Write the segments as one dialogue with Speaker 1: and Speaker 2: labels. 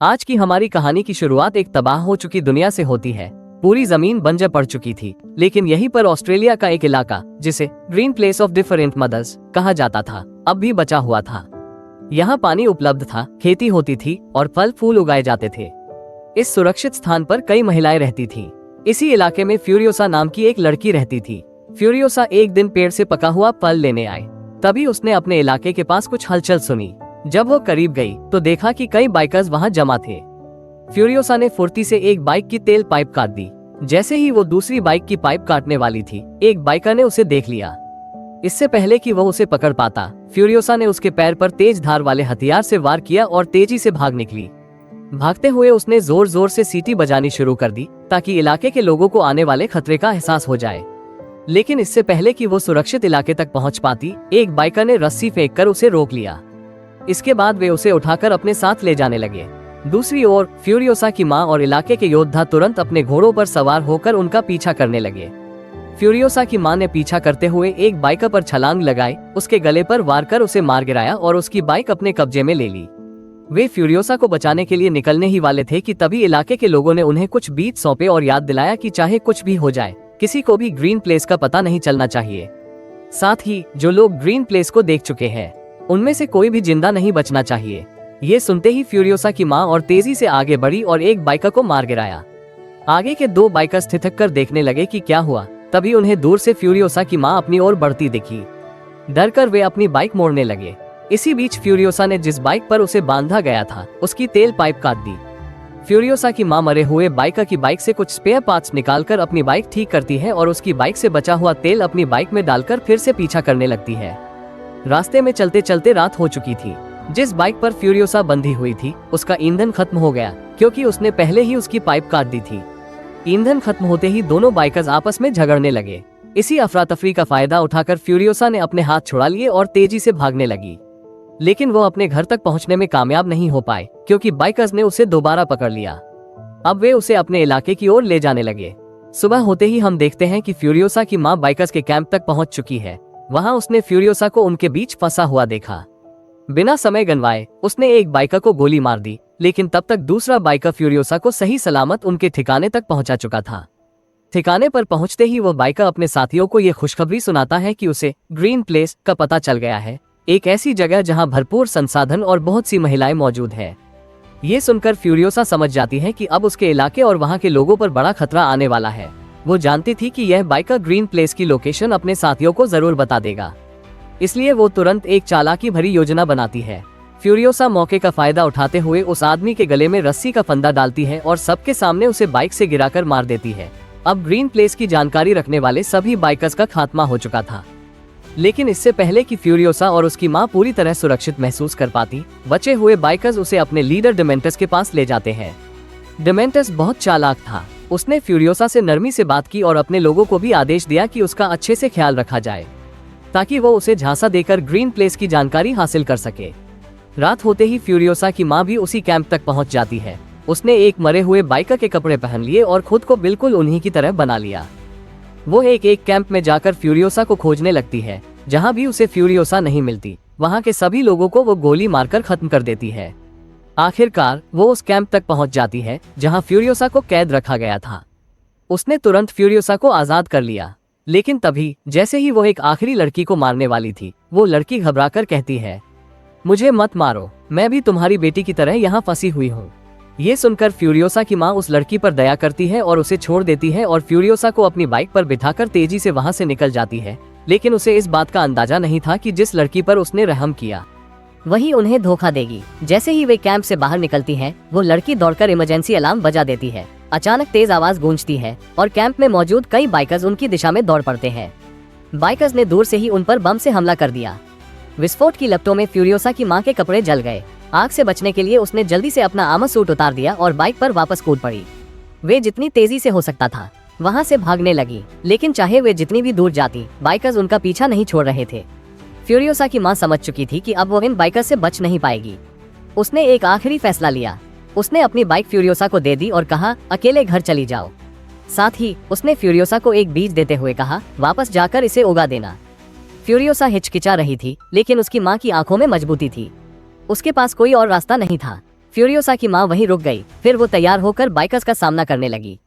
Speaker 1: आज की हमारी कहानी की शुरुआत एक तबाह हो चुकी दुनिया से होती है। पूरी जमीन बंजर पड़ चुकी थी, लेकिन यहीं पर ऑस्ट्रेलिया का एक इलाका, जिसे green place of different mothers कहा जाता था, अब भी बचा हुआ था। यहाँ पानी उपलब्ध था, खेती होती थी और फल फूल उगाए जाते थे। इस सुरक्षित स्थान पर कई महिलाएं रहती थीं। इसी इलाके में फ्यूरियोसा नाम की एक लड़की रहती थी। फ्यूरियोसा एक दिन पेड़ से पका हुआ फल लेने आए, तभी उसने अपने इलाके के पास कुछ हलचल सुनी। जब वो करीब गई तो देखा कि कई बाइकर्स वहां जमा थे। फ्यूरियोसा ने फुर्ती से एक बाइक की तेल पाइप काट दी। जैसे ही वो दूसरी बाइक की पाइप काटने वाली थी, एक बाइकर ने उसे देख लिया। इससे पहले कि वो उसे पकड़ पाता, फ्यूरियोसा ने उसके पैर पर तेज धार वाले हथियार से वार किया और तेजी से भाग निकली। भागते हुए उसने जोर जोर से सीटी बजानी शुरू कर दी, ताकि इलाके के लोगों को आने वाले खतरे का एहसास हो जाए। लेकिन इससे पहले कि वो सुरक्षित इलाके तक पहुंच पाती, एक बाइकर ने रस्सी फेंककर उसे रोक लिया। इसके बाद वे उसे उठाकर अपने साथ ले जाने लगे। दूसरी ओर फ्यूरियोसा की मां और इलाके के योद्धा तुरंत अपने घोड़ों पर सवार होकर उनका पीछा करने लगे। फ्यूरियोसा की मां ने पीछा करते हुए एक बाइकर पर छलांग लगाई, उसके गले पर वार कर उसे मार गिराया और उसकी बाइक अपने कब्जे में ले ली। वे फ्यूरियोसा को बचाने के लिए निकलने ही वाले थे कि तभी इलाके के लोगों ने उन्हें कुछ बीज सौंपे और याद दिलाया कि चाहे कुछ भी हो जाए, किसी को भी ग्रीन प्लेस का पता नहीं चलना चाहिए। साथ ही जो लोग ग्रीन प्लेस को देख चुके हैं, उनमें से कोई भी जिंदा नहीं बचना चाहिए। ये सुनते ही फ्यूरियोसा की मां और तेजी से आगे बढ़ी और एक बाइकर को मार गिराया। आगे के दो बाइकर्स ठिठक कर देखने लगे कि क्या हुआ। तभी उन्हें दूर से फ्यूरियोसा की मां अपनी ओर बढ़ती दिखी। डर कर वे अपनी बाइक मोड़ने लगे। इसी बीच फ्यूरियोसा ने जिस बाइक पर उसे बांधा गया था, उसकी तेल पाइप काट दी। फ्यूरियोसा की मां मरे हुए बाइकर की बाइक से कुछ स्पेयर पार्ट्स निकालकर अपनी बाइक ठीक करती है और उसकी बाइक से बचा हुआ तेल अपनी बाइक में डालकर फिर से पीछा करने लगती है। रास्ते में चलते चलते रात हो चुकी थी। जिस बाइक पर फ्यूरियोसा बंधी हुई थी, उसका ईंधन खत्म हो गया, क्योंकि उसने पहले ही उसकी पाइप काट दी थी। ईंधन खत्म होते ही दोनों बाइकर्स आपस में झगड़ने लगे। इसी अफरा तफरी का फायदा उठाकर फ्यूरियोसा ने अपने हाथ छुड़ा लिए और तेजी से भागने लगी। लेकिन वो अपने घर तक पहुंचने में कामयाब नहीं हो पाए, क्योंकि बाइकर्स ने उसे दोबारा पकड़ लिया। अब वे उसे अपने इलाके की ओर ले जाने लगे। सुबह होते ही हम देखते हैं कि फ्यूरियोसा की मां बाइकर्स के कैंप तक पहुंच चुकी है। वहां उसने फ्यूरियोसा को उनके बीच फंसा हुआ देखा। बिना समय गंवाए उसने एक बाइकर को गोली मार दी, लेकिन तब तक दूसरा बाइकर फ्यूरियोसा को सही सलामत उनके ठिकाने तक पहुंचा चुका था। ठिकाने पर पहुंचते ही वो बाइकर अपने साथियों को ये खुशखबरी सुनाता है कि उसे ग्रीन प्लेस का पता चल गया है, एक ऐसी जगह जहां भरपूर संसाधन और बहुत सी महिलाएं मौजूद है। ये सुनकर फ्यूरियोसा समझ जाती है कि अब उसके इलाके और वहां के लोगों पर बड़ा खतरा आने वाला है। वो जानती थी कि यह बाइकर ग्रीन प्लेस की लोकेशन अपने साथियों को जरूर बता देगा, इसलिए वो तुरंत एक चालाकी भरी योजना बनाती है। फ्यूरियोसा मौके का फायदा उठाते हुए उस आदमी के गले में रस्सी का फंदा डालती है और सबके सामने उसे बाइक से गिराकर मार देती है। अब ग्रीन प्लेस की जानकारी रखने वाले सभी बाइकर्स का खात्मा हो चुका था। लेकिन इससे पहले कि फ्यूरियोसा और उसकी मां पूरी तरह सुरक्षित महसूस कर पाती, बचे हुए बाइकर्स उसे अपने लीडर डेमेंटस के पास ले जाते हैं। डेमेंटस बहुत चालाक था। उसने फ्यूरियोसा से नरमी से बात की और अपने लोगों को भी आदेश दिया कि उसका अच्छे से ख्याल रखा जाए, ताकि वो उसे झांसा देकर ग्रीन प्लेस की जानकारी हासिल कर सके। रात होते ही फ्यूरियोसा की मां भी उसी कैंप तक पहुंच जाती है। उसने एक मरे हुए बाइकर के कपड़े पहन लिए और खुद को बिल्कुल उन्हीं की तरह बना लिया। वो एक कैंप में जाकर फ्यूरियोसा को खोजने लगती है। जहां भी उसे फ्यूरियोसा नहीं मिलती, वहां के सभी लोगों को वो गोली मारकर खत्म कर देती है। आखिरकार वो उस कैंप तक पहुंच जाती है जहां फ्यूरियोसा को कैद रखा गया था। उसने तुरंत फ्यूरियोसा को आजाद कर लिया। लेकिन तभी जैसे ही वो एक आखिरी लड़की को मारने वाली थी, वो लड़की घबराकर कहती है, मुझे मत मारो, मैं भी तुम्हारी बेटी की तरह यहाँ फंसी हुई हूँ। ये सुनकर फ्यूरियोसा की माँ उस लड़की पर दया करती है और उसे छोड़ देती है और फ्यूरियोसा को अपनी बाइक पर बिठाकर तेजी से वहाँ से निकल जाती है। लेकिन उसे इस बात का अंदाजा नहीं था कि जिस लड़की पर उसने रहम किया,
Speaker 2: वही उन्हें धोखा देगी। जैसे ही वे कैंप से बाहर निकलती हैं, वो लड़की दौड़कर इमरजेंसी अलार्म बजा देती है। अचानक तेज आवाज गूंजती है और कैंप में मौजूद कई बाइकर्स उनकी दिशा में दौड़ पड़ते हैं। बाइकर्स ने दूर से ही उन पर बम से हमला कर दिया। विस्फोट की लपटों में फ्यूरियोसा की मां के कपड़े जल गए। आग से बचने के लिए उसने जल्दी से अपना आर्मर सूट उतार दिया और बाइक पर वापस कूद पड़ी। वे जितनी तेजी से हो सकता था वहां से भागने लगी, लेकिन चाहे वे जितनी भी दूर जाती, बाइकर्स उनका पीछा नहीं छोड़ रहे थे। फ्यूरियोसा की मां समझ चुकी थी कि अब वो इन बाइकर्स से बच नहीं पाएगी। उसने एक आखिरी फैसला लिया। उसने अपनी बाइक फ्यूरियोसा को दे दी और कहा, अकेले घर चली जाओ। साथ ही उसने फ्यूरियोसा को एक बीज देते हुए कहा, वापस जाकर इसे उगा देना। फ्यूरियोसा हिचकिचा रही थी, लेकिन उसकी मां की आंखों में मजबूती थी। उसके पास कोई और रास्ता नहीं था। फ्यूरियोसा की माँ वहीं रुक गई। फिर वो तैयार होकर बाइकर्स का सामना करने लगी।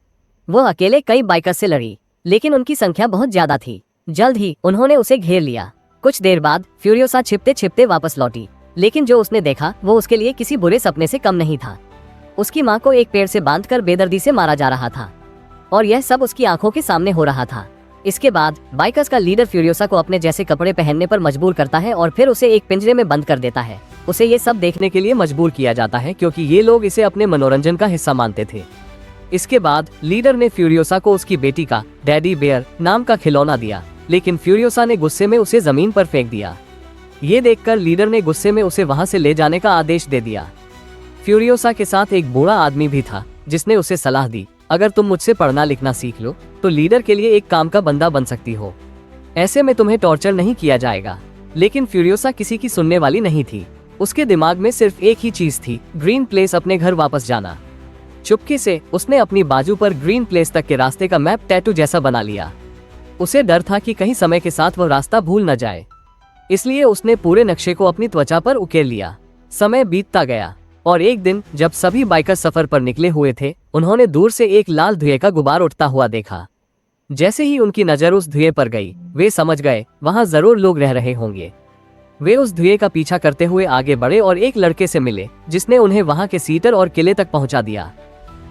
Speaker 2: वो अकेले कई बाइकर्स से लड़ी, लेकिन उनकी संख्या बहुत ज्यादा थी। जल्द ही उन्होंने उसे घेर लिया। कुछ देर बाद फ्यूरियोसा छिपते छिपते वापस लौटी, लेकिन जो उसने देखा वो उसके लिए किसी बुरे सपने से कम नहीं था। उसकी माँ को एक पेड़ से बांधकर बेदर्दी से मारा जा रहा था, और यह सब उसकी आंखों के सामने हो रहा था। इसके बाद बाइकर्स का लीडर फ्यूरियोसा को अपने जैसे कपड़े पहनने पर मजबूर करता है और फिर उसे एक पिंजरे में बंद कर देता है। उसे ये सब देखने
Speaker 1: के लिए मजबूर किया जाता है क्योंकि ये लोग इसे अपने मनोरंजन का हिस्सा मानते थे। इसके बाद लीडर ने फ्यूरियोसा को उसकी बेटी का डैडी बेयर नाम का खिलौना दिया, लेकिन फ्यूरियोसा ने गुस्से में उसे जमीन पर फेंक दिया। ये देखकर लीडर ने गुस्से में उसे वहां से ले जाने का आदेश दे दिया। फ्यूरियोसा के साथ एक बूढ़ा आदमी भी था जिसने उसे सलाह दी, अगर तुम मुझसे पढ़ना लिखना सीख लो तो लीडर के लिए एक काम का बंदा बन सकती हो। ऐसे में तुम्हें टॉर्चर नहीं किया जाएगा। लेकिन फ्यूरियोसा किसी की सुनने वाली नहीं थी। उसके दिमाग में सिर्फ एक ही चीज थी, ग्रीन प्लेस अपने घर वापस जाना। चुपके से उसने अपनी बाजू पर ग्रीन प्लेस तक के रास्ते का मैप टैटू जैसा बना लिया। उसे डर था कि कहीं समय के साथ वह रास्ता भूल न जाए, इसलिए उसने पूरे नक्शे को अपनी त्वचा पर उकेर लिया। समय बीतता गया और एक दिन जब सभी बाइकर सफर पर निकले हुए थे, उन्होंने दूर से एक लाल धुएं का गुबार उठता हुआ देखा। जैसे ही उनकी नजर उस धुएं पर गई, वे समझ गए वहां जरूर लोग रह रहे होंगे। वे उस धुएं का पीछा करते हुए आगे बढ़े और एक लड़के से मिले जिसने उन्हें वहां के सीटर और किले तक पहुंचा दिया।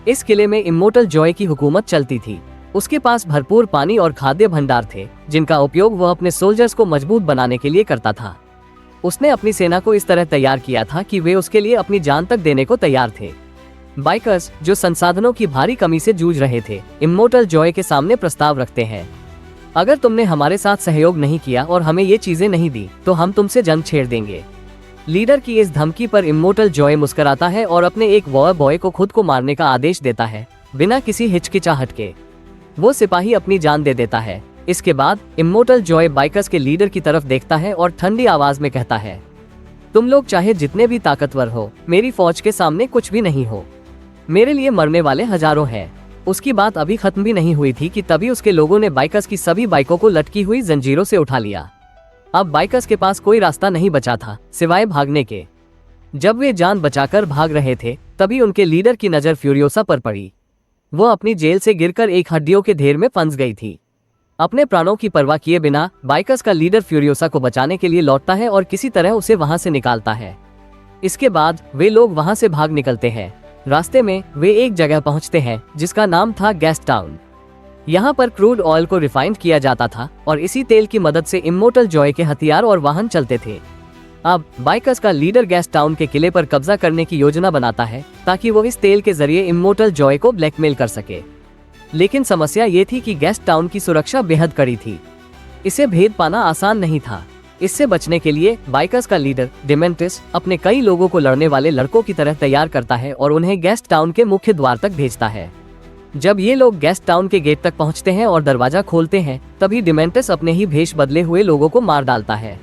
Speaker 1: इस किले में इम्मोर्टल जॉय की हुकूमत चलती थी। उसके पास भरपूर पानी और खाद्य भंडार थे जिनका उपयोग वह अपने सोल्जर्स को मजबूत बनाने के लिए करता था। उसने अपनी सेना को इस तरह तैयार किया था कि वे उसके लिए अपनी जान तक देने को तैयार थे। बाइकर्स जो संसाधनों की भारी कमी से जूझ रहे थे, इम्मोर्टल जॉय के सामने प्रस्ताव रखते हैं, अगर तुमने हमारे साथ सहयोग नहीं किया और हमें ये चीजें नहीं दी तो हम तुमसे जंग छेड़ देंगे। लीडर की इस धमकी पर इम्मोर्टल जॉय मुस्कुराता है और अपने एक वॉर बॉय को खुद को मारने का आदेश देता है, बिना किसी हिचकिचाहट के। वो सिपाही अपनी जान दे देता है। इसके बाद इम्मोर्टल जॉय बाइकर्स के लीडर की तरफ देखता है और ठंडी आवाज में कहता है, तुम लोग चाहे जितने भी ताकतवर हो, मेरी फौज के सामने कुछ भी नहीं हो। मेरे लिए मरने वाले हजारों हैं। उसकी बात अभी खत्म भी नहीं हुई थी कि तभी उसके लोगों ने बाइकर्स की सभी बाइकों को लटकी हुई जंजीरों से उठा लिया। अब बाइकर्स के पास कोई रास्ता नहीं बचा था सिवाय भागने के। जब वे जान बचाकर भाग रहे थे, तभी उनके लीडर की नजर फ्यूरियोसा पर पड़ी। वो अपनी जेल से गिरकर एक हड्डियों के ढेर में फंस गई थी। अपने प्राणों की परवाह किए बिना बाइकर्स का लीडर फ्यूरियोसा को बचाने के लिए लौटता है और किसी तरह उसे वहां से निकालता है। इसके बाद वे लोग वहां से भाग निकलते हैं। रास्ते में वे एक जगह पहुंचते हैं जिसका नाम था गैस टाउन। यहाँ पर क्रूड ऑयल को रिफाइंड किया जाता था और इसी तेल की मदद से इम्मोर्टल जॉय के हथियार और वाहन चलते थे। अब बाइकर्स का लीडर गैस टाउन के किले पर कब्जा करने की योजना बनाता है ताकि वो इस तेल के जरिए इम्मोर्टल जॉय को ब्लैकमेल कर सके। लेकिन समस्या ये थी कि गैस टाउन की सुरक्षा बेहद कड़ी थी। इसे भेद पाना आसान नहीं था। इससे बचने के लिए बाइकर्स का लीडर डिमेंटिस अपने कई लोगों को लड़ने वाले लड़कों की तरह तैयार करता है और उन्हें गैस टाउन के मुख्य द्वार तक भेजता है। जब ये लोग गैस टाउन के गेट तक पहुंचते हैं और दरवाजा खोलते हैं, तभी डिमेंटिस अपने ही भेष बदले हुए लोगों को मार डालता है।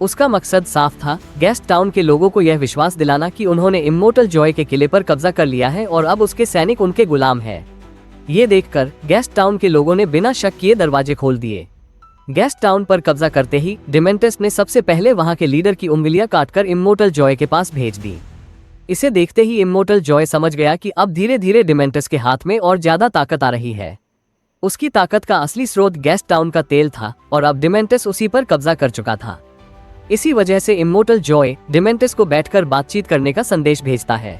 Speaker 1: उसका मकसद साफ था, गैस टाउन के लोगों को यह विश्वास दिलाना कि उन्होंने इम्मोर्टल जॉय के किले पर कब्जा कर लिया है और अब उसके सैनिक उनके गुलाम है। ये देखकर गैस टाउन के लोगों ने बिना शक किए दरवाजे खोल दिए। गैस टाउन पर कब्जा करते ही डिमेंटिस ने सबसे पहले वहां के लीडर की उंगलियां काटकर इम्मोर्टल जॉय के पास भेज दी। इसे देखते ही इम्मोर्टल जॉय समझ गया कि अब धीरे धीरे डिमेंटिस के हाथ में और ज्यादा ताकत आ रही है। उसकी ताकत का असली स्रोत गैस टाउन का तेल था और अब डिमेंटिस उसी पर कब्जा कर चुका था। इसी वजह से इम्मोर्टल जॉय डिमेंटिस को बैठकर बातचीत करने का संदेश भेजता है।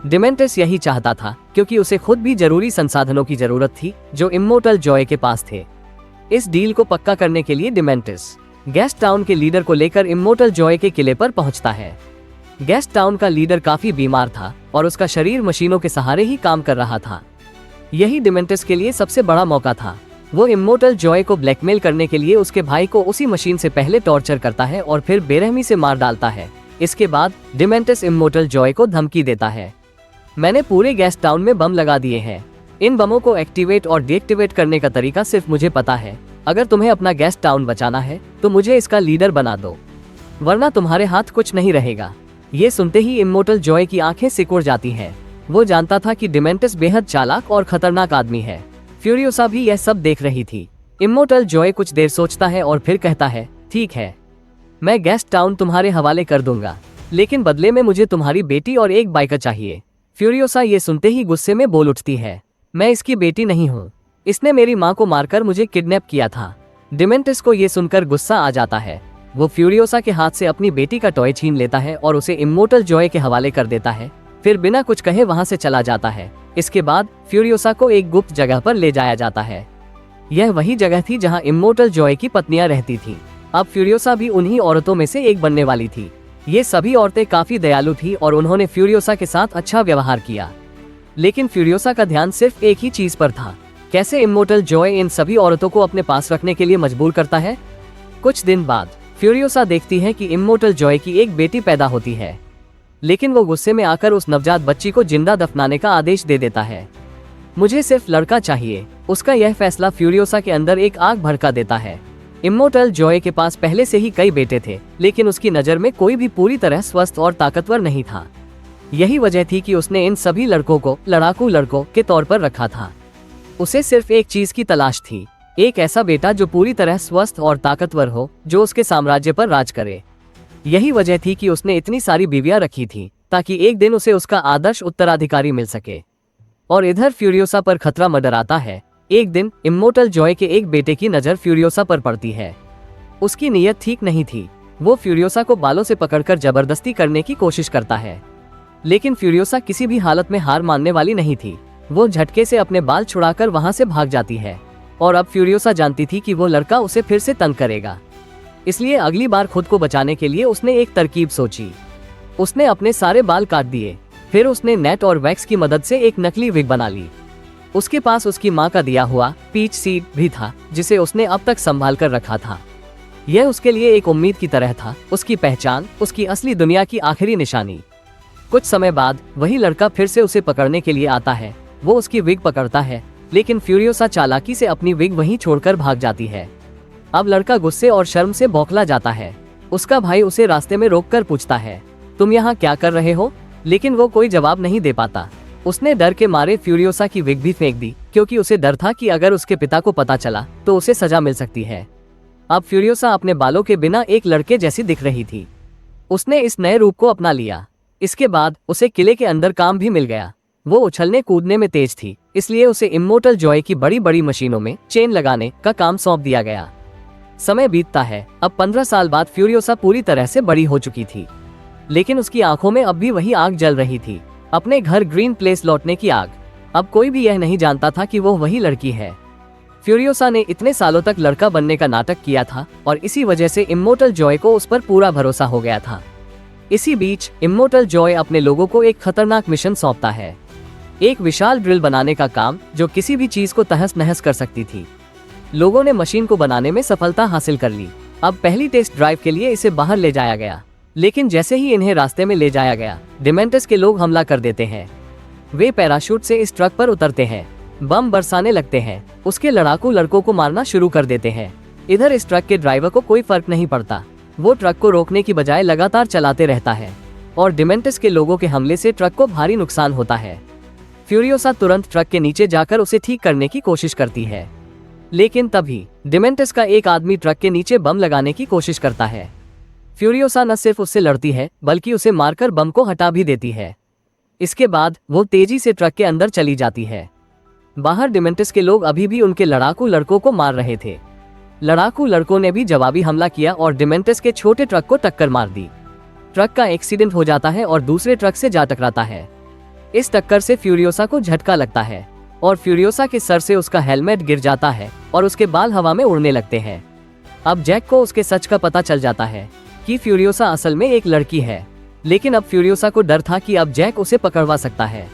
Speaker 1: डिमेंटिस यही चाहता था क्योंकि उसे खुद भी जरूरी संसाधनों की जरूरत थी जो इम्मोर्टल जॉय के पास थे। इस डील को पक्का करने के लिए डिमेंटिस गैस टाउन के लीडर को लेकर इम्मोर्टल जॉय के किले पर पहुंचता है। गैस टाउन का लीडर काफी बीमार था और उसका शरीर मशीनों के सहारे ही काम कर रहा था। यही डिमेंटिस के लिए सबसे बड़ा मौका था। वो इम्मोर्टल जॉय को ब्लैकमेल करने के लिए उसके भाई को उसी मशीन से पहले टॉर्चर करता है और फिर बेरहमी से मार डालता है। इसके बाद डिमेंटिस इम्मोर्टल जॉय को धमकी देता है, मैंने पूरे गैस टाउन में बम लगा दिए हैं। इन बमों को एक्टिवेट और डीएक्टिवेट करने का तरीका सिर्फ मुझे पता है। अगर तुम्हें अपना गैस टाउन बचाना है तो मुझे इसका लीडर बना दो, वरना तुम्हारे हाथ कुछ नहीं रहेगा। ये सुनते ही इम्मोर्टल जॉय की आंखें सिकुड़ जाती हैं। वो जानता था कि डिमेंटिस बेहद चालाक और खतरनाक आदमी है। फ्यूरियोसा भी यह सब देख रही थी। इम्मोर्टल जॉय कुछ देर सोचता है और फिर कहता है, ठीक है, मैं गैस टाउन तुम्हारे हवाले कर दूंगा, लेकिन बदले में मुझे तुम्हारी बेटी और एक बाइकर चाहिए। फ्यूरियोसा ये सुनते ही गुस्से में बोल उठती है, मैं इसकी बेटी नहीं हूँ, इसने मेरी माँ को मारकर मुझे किडनैप किया था। डिमेंटिस को ये सुनकर गुस्सा आ जाता है। वो फ्यूरियोसा के हाथ से अपनी बेटी का टॉय छीन लेता है और उसे इम्मोर्टल जॉय के हवाले कर देता है, फिर बिना कुछ कहे वहां से चला जाता है। इसके बाद फ्यूरियोसा को एक गुप्त जगह पर ले जाया जाता है। यह वही जगह थी जहां इम्मोर्टल जॉय की पत्नियां रहती थीं। अब फ्यूरियोसा भी उन्हीं औरतों में से एक बनने वाली थी। ये सभी औरतें काफी दयालु थी और उन्होंने फ्यूरियोसा के साथ अच्छा व्यवहार किया। लेकिन फ्यूरियोसा का ध्यान सिर्फ एक ही चीज पर था, कैसे इम्मोर्टल जॉय इन सभी औरतों को अपने पास रखने के लिए मजबूर करता है। कुछ दिन बाद फ्यूरियोसा देखती है कि इम्मोर्टल जॉय की एक बेटी पैदा होती है, लेकिन वो गुस्से में आकर उस नवजात बच्ची को जिंदा दफनाने का आदेश दे देता है। मुझे सिर्फ लड़का चाहिए। उसका यह फैसला फ्यूरियोसा के अंदर एक आग भड़का देता है। इम्मोर्टल जॉय के पास पहले से ही कई बेटे थे, लेकिन उसकी नज़र में कोई भी पूरी तरह स्वस्थ और ताकतवर नहीं था। यही वजह थी कि उसने इन सभी लड़कों को लड़ाकू लड़कों के तौर पर रखा था। उसे सिर्फ एक चीज की तलाश थी, एक ऐसा बेटा जो पूरी तरह स्वस्थ और ताकतवर हो, जो उसके साम्राज्य पर राज करे। यही वजह थी कि उसने इतनी सारी बीवियां रखी थी, ताकि एक दिन उसे उसका आदर्श उत्तराधिकारी मिल सके। और इधर फ्यूरियोसा पर खतरा मंडराता है। एक दिन इम्मोर्टल जॉय के एक बेटे की नज़र फ्यूरियोसा पर पड़ती है। उसकी नीयत ठीक नहीं थी। वो फ्यूरियोसा को बालों से पकड़कर जबरदस्ती करने की कोशिश करता है, लेकिन फ्यूरियोसा किसी भी हालत में हार मानने वाली नहीं थी। वो झटके से अपने बाल छुड़ाकर वहां से भाग जाती है। और अब फ्यूरियोसा जानती थी कि वो लड़का उसे फिर से तंग करेगा, इसलिए अगली बार खुद को बचाने के लिए उसने एक तरकीब सोची। उसने अपने सारे बाल काट दिए, फिर उसने नेट और वैक्स की मदद से एक नकली विग बना ली। उसके पास उसकी माँ का दिया हुआ पीच सीड भी था, जिसे उसने अब तक संभाल कर रखा था। यह उसके लिए एक उम्मीद की तरह था, उसकी पहचान, उसकी असली दुनिया की आखिरी निशानी। कुछ समय बाद वही लड़का फिर से उसे पकड़ने के लिए आता है। वो उसकी विग पकड़ता है, लेकिन फ्यूरियोसा चालाकी से अपनी विग वहीं छोड़कर भाग जाती है। अब लड़का गुस्से और शर्म से बौखला जाता है। उसका भाई उसे रास्ते में रोककर पूछता है, तुम यहाँ क्या कर रहे हो? लेकिन वो कोई जवाब नहीं दे पाता। उसने डर के मारे फ्यूरियोसा की विग भी फेंक दी, क्योंकि उसे डर था कि अगर उसके पिता को पता चला तो उसे सजा मिल सकती है। अब फ्यूरियोसा अपने बालों के बिना एक लड़के जैसी दिख रही थी। उसने इस नए रूप को अपना लिया। इसके बाद उसे किले के अंदर काम भी मिल गया। वो उछलने कूदने में तेज थी, इसलिए उसे इम्मोर्टल जॉय की बड़ी बड़ी मशीनों में चेन लगाने का काम सौंप दिया गया। समय बीतता है। अब 15 साल बाद फ्यूरियोसा पूरी तरह से बड़ी हो चुकी थी, लेकिन उसकी आंखों में अब भी वही आग जल रही थी, अपने घर ग्रीन प्लेस लौटने की आग। अब कोई भी यह नहीं जानता था कि वो वही लड़की है। फ्यूरियोसा ने इतने सालों तक लड़का बनने का नाटक किया था, और इसी वजह से इम्मोर्टल जॉय को उस पर पूरा भरोसा हो गया था। इसी बीच इम्मोर्टल जॉय अपने लोगों को एक खतरनाक मिशन सौंपता है, एक विशाल ड्रिल बनाने का काम, जो किसी भी चीज को तहस नहस कर सकती थी। लोगों ने मशीन को बनाने में सफलता हासिल कर ली। अब पहली टेस्ट ड्राइव के लिए इसे बाहर ले जाया गया, लेकिन जैसे ही इन्हें रास्ते में ले जाया गया, डिमेंटस के लोग हमला कर देते हैं। वे पैराशूट से इस ट्रक पर उतरते हैं, बम बरसाने लगते हैं, उसके लड़ाकू लड़कों को मारना शुरू कर देते हैं। इधर इस ट्रक के ड्राइवर को कोई फर्क नहीं पड़ता। वो ट्रक को रोकने की बजाय लगातार चलाते रहता है, और डिमेंटस के लोगों के हमले से ट्रक को भारी नुकसान होता है। फ्यूरियोसा तुरंत ट्रक के नीचे जाकर उसे ठीक करने की कोशिश करती है, लेकिन तभी डिमेंटस का एक आदमी ट्रक के नीचे बम लगाने की कोशिश करता है। फ्यूरियोसा न सिर्फ उससे लड़ती है, बल्कि उसे मारकर बम को हटा भी देती है। इसके बाद वो तेजी से ट्रक के अंदर चली जाती है। बाहर डिमेंटस के लोग अभी भी उनके लड़ाकू लड़कों को मार रहे थे। लड़ाकू लड़कों ने भी जवाबी हमला किया और डिमेंटस के छोटे ट्रक को टक्कर मार दी। ट्रक का एक्सीडेंट हो जाता है और दूसरे ट्रक से जा टकराता है। इस टक्कर से फ्यूरियोसा को झटका लगता है, और फ्यूरियोसा के सर से उसका हेलमेट गिर जाता है और उसके बाल हवा में उड़ने लगते हैं। अब जैक को उसके सच का पता चल जाता है कि फ्यूरियोसा असल में एक लड़की है, लेकिन अब फ्यूरियोसा को डर था कि अब जैक उसे पकड़वा सकता है,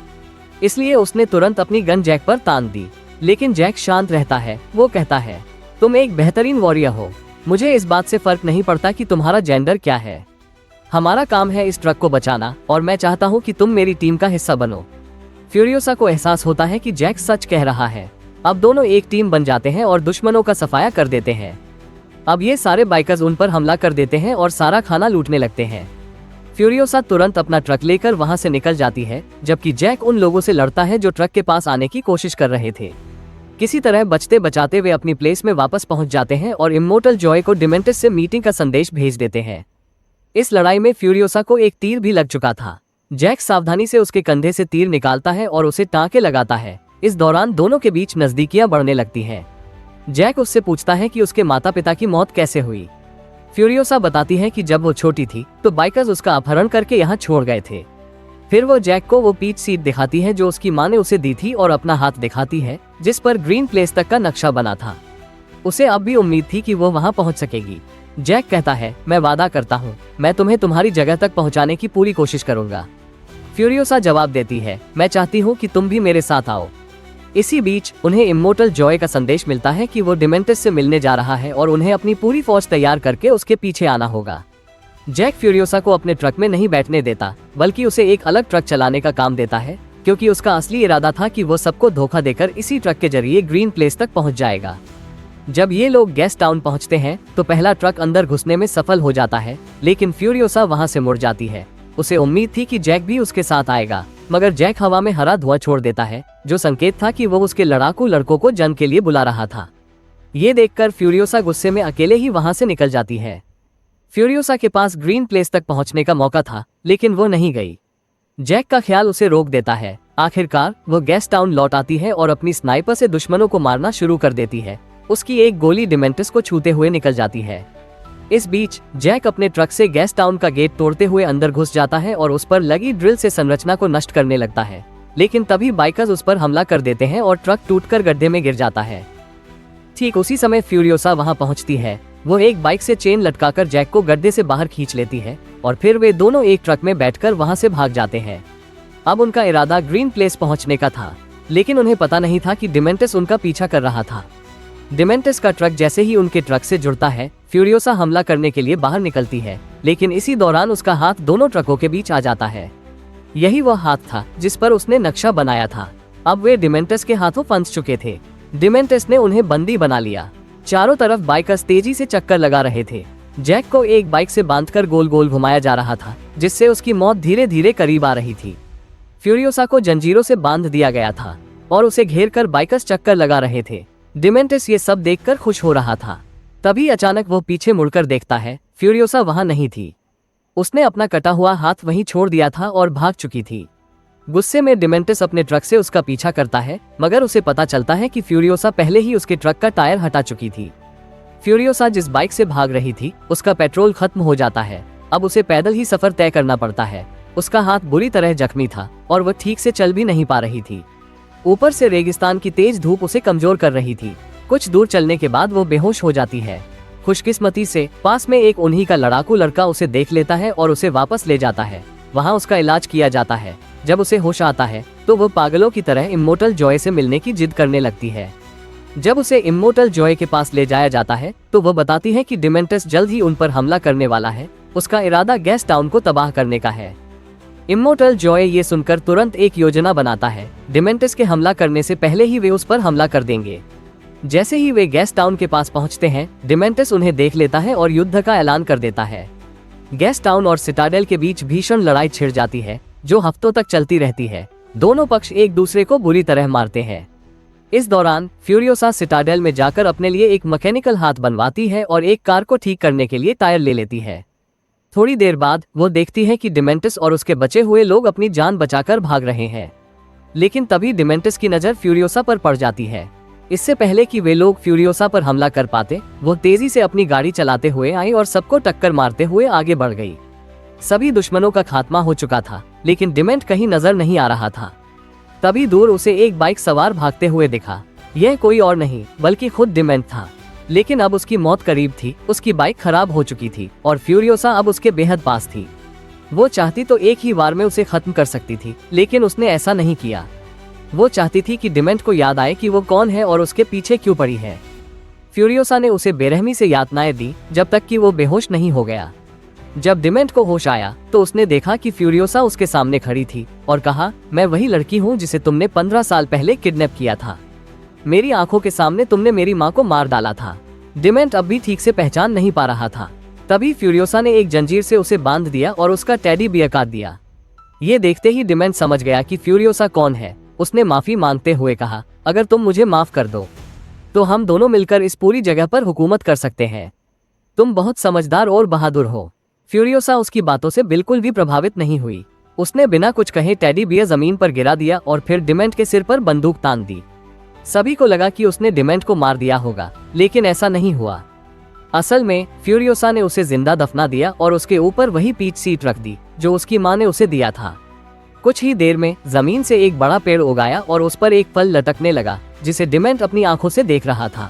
Speaker 1: इसलिए उसने तुरंत अपनी गन जैक पर तान दी। लेकिन जैक शांत रहता है। वो कहता है, तुम एक बेहतरीन वॉरियर हो, मुझे इस बात से फर्क नहीं पड़ता कि तुम्हारा जेंडर क्या है। हमारा काम है इस ट्रक को बचाना, और मैं चाहता हूँ कि तुम मेरी टीम का हिस्सा बनो। फ्यूरियोसा को एहसास होता है कि जैक सच कह रहा है। अब दोनों एक टीम बन जाते हैं और दुश्मनों का सफाया कर देते हैं। अब ये सारे बाइकर्स उन पर हमला कर देते हैं और सारा खाना लूटने लगते हैं। फ्यूरियोसा तुरंत अपना ट्रक लेकर वहां से निकल जाती है, जबकि जैक उन लोगों से लड़ता है जो ट्रक के पास आने की कोशिश कर रहे थे। किसी तरह बचते बचाते वे अपनी प्लेस में वापस पहुंच जाते हैं और इम्मोर्टल जॉय को डिमेंटस से मीटिंग का संदेश भेज देते हैं। इस लड़ाई में फ्यूरियोसा को एक तीर भी लग चुका था। जैक सावधानी से उसके कंधे से तीर निकालता है और उसे टाँके लगाता है। इस दौरान दोनों के बीच नजदीकियां बढ़ने लगती हैं। जैक उससे पूछता है कि उसके माता पिता की मौत कैसे हुई। फ्यूरियोसा बताती है कि जब वो छोटी थी तो बाइकर्स उसका अपहरण करके यहाँ छोड़ गए थे। फिर वो जैक को वो पीच सीट दिखाती है जो उसकी माँ ने उसे दी थी और अपना हाथ दिखाती है जिस पर ग्रीन प्लेस तक का नक्शा बना था। उसे अब भी उम्मीद थी कि वो वहाँ पहुँच सकेगी। जैक कहता है, मैं वादा करता हूँ, मैं तुम्हें तुम्हारी जगह तक पहुँचाने की पूरी कोशिश करूंगा। फ्यूरियोसा जवाब देती है, मैं चाहती हूँ कि तुम भी मेरे साथ आओ। इसी बीच उन्हें इम्मोर्टल जॉय का संदेश मिलता है कि वो डिमेंटिस से मिलने जा रहा है और उन्हें अपनी पूरी फौज तैयार करके उसके पीछे आना होगा। जैक फ्यूरियोसा को अपने ट्रक में नहीं बैठने देता, बल्कि उसे एक अलग ट्रक चलाने का काम देता है, क्योंकि उसका असली इरादा था कि वो सबको धोखा देकर इसी ट्रक के जरिए ग्रीन प्लेस तक पहुंच जाएगा। जब ये लोग गेस्ट टाउन पहुंचते हैं तो पहला ट्रक अंदर घुसने में सफल हो जाता है, लेकिन फ्यूरियोसा वहां से मुड़ जाती है। उसे उम्मीद थी कि जैक भी उसके साथ आएगा, मगर जैक हवा में हरा धुआं छोड़ देता है, जो संकेत था कि वो उसके लड़ाकू लड़कों को जंग के लिए बुला रहा था। ये देखकर फ्यूरियोसा गुस्से में अकेले ही वहां से निकल जाती है। फ्यूरियोसा के पास ग्रीन प्लेस तक पहुंचने का मौका था, लेकिन वो नहीं गई। जैक का ख्याल उसे रोक देता है। आखिरकार वो गेस्ट टाउन लौट आती है और अपनी स्नाइपर से दुश्मनों को मारना शुरू कर देती है। उसकी एक गोली डिमेंटिस को छूते हुए निकल जाती है। इस बीच जैक अपने ट्रक से गेस्ट टाउन का गेट तोड़ते हुए अंदर घुस जाता है और उस पर लगी ड्रिल से संरचना को नष्ट करने लगता है, लेकिन तभी बाइकर्स उस पर हमला कर देते हैं और ट्रक टूटकर गड्ढे में गिर जाता है। ठीक उसी समय फ्यूरियोसा वहां पहुंचती है। वो एक बाइक से चेन लटकाकर जैक को गड्ढे से बाहर खींच लेती है और फिर वे दोनों एक ट्रक में बैठकर वहां से भाग जाते हैं। अब उनका इरादा ग्रीन प्लेस पहुंचने का था, लेकिन उन्हें पता नहीं था कि डिमेंटिस उनका पीछा कर रहा था। डिमेंटिस का ट्रक जैसे ही उनके ट्रक से जुड़ता है, फ्यूरियोसा हमला करने के लिए बाहर निकलती है, लेकिन इसी दौरान उसका हाथ दोनों ट्रकों के बीच आ जाता है। यही वह हाथ था जिस पर उसने नक्शा बनाया था। अब वे डिमेंटिस के हाथों फंस चुके थे। डिमेंटिस ने उन्हें बंदी बना लिया। चारों तरफ बाइकर्स तेजी से चक्कर लगा रहे थे। जैक को एक बाइक से बांधकर गोल गोल घुमाया जा रहा था, जिससे उसकी मौत धीरे धीरे करीब आ रही थी। फ्यूरियोसा को जंजीरों से बांध दिया गया था और उसे घेरकर बाइकर्स चक्कर लगा रहे थे। डिमेंटिस ये सब देखकर खुश हो रहा था। तभी अचानक वो पीछे मुड़कर देखता है, फ्यूरियोसा वहां नहीं थी। उसने अपना कटा हुआ हाथ वहीं छोड़ दिया था और भाग चुकी थी। गुस्से में डिमेंटिस अपने ट्रक से उसका पीछा करता है, मगर उसे पता चलता है कि फ्यूरियोसा पहले ही उसके ट्रक का टायर हटा चुकी थी। फ्यूरियोसा जिस बाइक से भाग रही थी उसका पेट्रोल खत्म हो जाता है। अब उसे पैदल ही सफर तय करना पड़ता है। उसका हाथ बुरी तरह जख्मी था और वह ठीक से चल भी नहीं पा रही थी। ऊपर से रेगिस्तान की तेज धूप उसे कमजोर कर रही थी। कुछ दूर चलने के बाद वो बेहोश हो जाती है। खुशकिस्मती से पास में एक उन्हीं का लड़ाकू लड़का उसे देख लेता है और उसे वापस ले जाता है। वहाँ उसका इलाज किया जाता है। जब उसे होश आता है तो वो पागलों की तरह इम्मोर्टल जॉय से मिलने की जिद करने लगती है। जब उसे इम्मोर्टल जॉय के पास ले जाया जाता है तो वो बताती है कि डिमेंटिस जल्द ही उन पर हमला करने वाला है। उसका इरादा गेस्ट टाउन को तबाह करने का है। इम्मोर्टल जॉय ये सुनकर तुरंत एक योजना बनाता है। डिमेंटिस के हमला करने से पहले ही वे उस पर हमला कर देंगे। जैसे ही वे गेस्ट टाउन के पास पहुंचते हैं, डिमेंटिस उन्हें देख लेता है और युद्ध का ऐलान कर देता है। गेस्ट टाउन और सिटाडेल के बीच भीषण लड़ाई छिड़ जाती है, जो हफ्तों तक चलती रहती है। दोनों पक्ष एक दूसरे को बुरी तरह मारते हैं। इस दौरान फ्यूरियोसा सिटाडेल में जाकर अपने लिए एक मैकेनिकल हाथ बनवाती है और एक कार को ठीक करने के लिए टायर ले लेती है। थोड़ी देर बाद वो देखती है कि डिमेंटिस और उसके बचे हुए लोग अपनी जान बचाकर भाग रहे हैं, लेकिन तभी डिमेंटिस की नजर फ्यूरियोसा पर पड़ जाती है। इससे पहले कि वे लोग फ्यूरियोसा पर हमला कर पाते, वो तेजी से अपनी गाड़ी चलाते हुए आई और सबको टक्कर मारते हुए आगे बढ़ गई। सभी दुश्मनों का खात्मा हो चुका था, लेकिन डिमेंट कहीं नजर नहीं आ रहा था। तभी दूर उसे एक बाइक सवार भागते हुए दिखा। यह कोई और नहीं बल्कि खुद डिमेंट था, लेकिन अब उसकी मौत करीब थी। उसकी बाइक खराब हो चुकी थी और फ्यूरियोसा अब उसके बेहद पास थी। वो चाहती तो एक ही बार में उसे खत्म कर सकती थी, लेकिन उसने ऐसा नहीं किया। वो चाहती थी कि डिमेंट को याद आए कि वो कौन है और उसके पीछे क्यों पड़ी है। फ्यूरियोसा ने उसे बेरहमी से यातनाएं दी जब तक कि वो बेहोश नहीं हो गया। जब डिमेंट को होश आया तो उसने देखा कि फ्यूरियोसा उसके सामने खड़ी थी और कहा, मैं वही लड़की हूँ जिसे तुमने 15 साल पहले किडनैप किया था। मेरी आंखों के सामने तुमने मेरी माँ को मार डाला था। डिमेंट अब भी ठीक से पहचान नहीं पा रहा था। तभी फ्यूरियोसा ने एक जंजीर से उसे बांध दिया और उसका टेडी बियर काट दिया। ये देखते ही डिमेंट समझ गया कि फ्यूरियोसा कौन है। उसने माफी मांगते हुए कहा, अगर तुम मुझे माफ कर दो तो हम दोनों मिलकर इस पूरी जगह पर हुकूमत कर सकते हैं। तुम बहुत समझदार और बहादुर हो। फ्यूरियोसा उसकी बातों से बिल्कुल भी प्रभावित नहीं हुई। उसने बिना कुछ कहे टेडी बियर जमीन पर गिरा दिया और फिर डिमेंट के सिर पर बंदूक तान दी। सभी को लगा कि उसने डिमेंट को मार दिया होगा, लेकिन ऐसा नहीं हुआ। असल में फ्यूरियोसा ने उसे जिंदा दफना दिया और उसके ऊपर वही पीच सीट रख दी जो उसकी माँ ने उसे दिया था। कुछ ही देर में जमीन से एक बड़ा पेड़ उगाया और उस पर एक फल लटकने लगा जिसे डिमेंट अपनी आंखों से देख रहा था।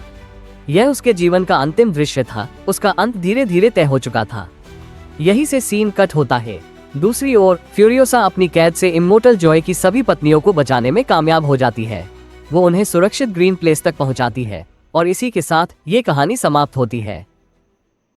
Speaker 1: यह उसके जीवन का अंतिम दृश्य था। उसका अंत धीरे धीरे तय हो चुका था। यही से सीन कट होता है। दूसरी ओर फ्यूरियोसा अपनी कैद से इमोर्टल जॉय की सभी पत्नियों को बचाने में कामयाब हो जाती है। वो उन्हें सुरक्षित ग्रीन प्लेस तक पहुंचाती है और इसी के साथ ये कहानी समाप्त होती है।